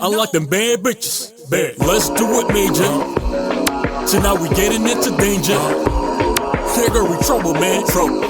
I like them bad bitches. Bad. Let's do it, major. So now we getting into danger. Here girl, we trouble, man. Trouble.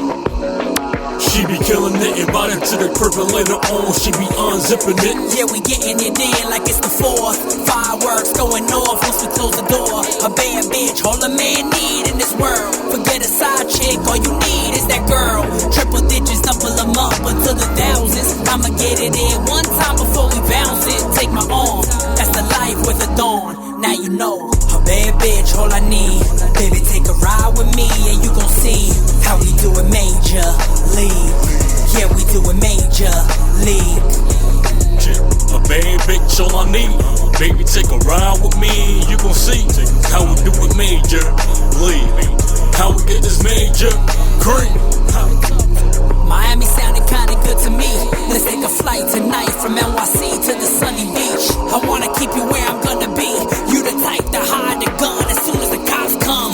She be killing it, invite her to the crib and later on she be unzipping it. Yeah, we getting it in like it's the 4th. Fireworks going off once we close the door. A bad bitch, all a man need in this world. Forget a side chick, all you need is that girl. Triple digits, double them up until the thousands. I'ma get it in one time before we bounce it. Take my arm, that's the life with a dawn. Now you know, a bad bitch, all I need. Baby, take a ride with me and you gon' see how we do it major league. Yeah, we do it major league. A bad bitch, all I need. Baby, take a ride with me, you gon' see how we do it major league. How we get this major cream. Miami sounded kinda good to me. Let's take a flight tonight from NYC to the sunny beach. I wanna keep you where I'm gonna be. You the type to hide the gun as soon as the cops come.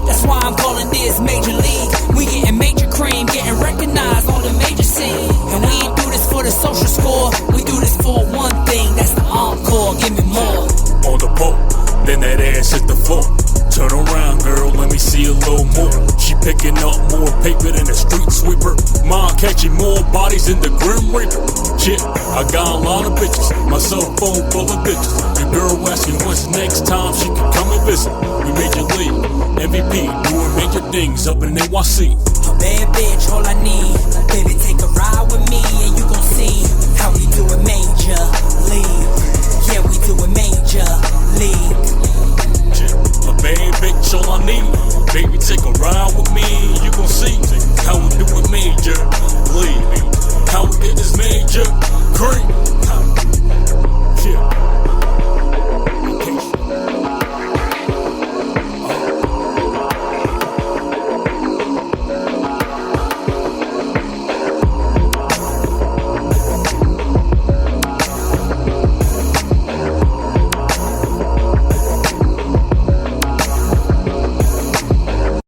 That's why I'm calling this major league. We getting major cream, getting recognized on the major scene. And we ain't do this for the social score. We do this for one thing, that's the encore. Give me more. On the boat, then that ass hit the floor. Turn around, girl, let me see a little more. She picking up more paper than a street sweeper. Mom catching more bodies than the Grim Reaper. Shit, I got a lot of bitches, my cell phone full of bitches. The girl asking when's the next time she can come and visit. We major league, MVP, doing major things up in NYC. A bad bitch, all I need. Baby, take a ride with me and you gon' see how we do it major league. Yeah, we do it major league. A bad bitch, all I need. Baby, take a ride with me, you gon' see how we do it major league. How we get this major cream.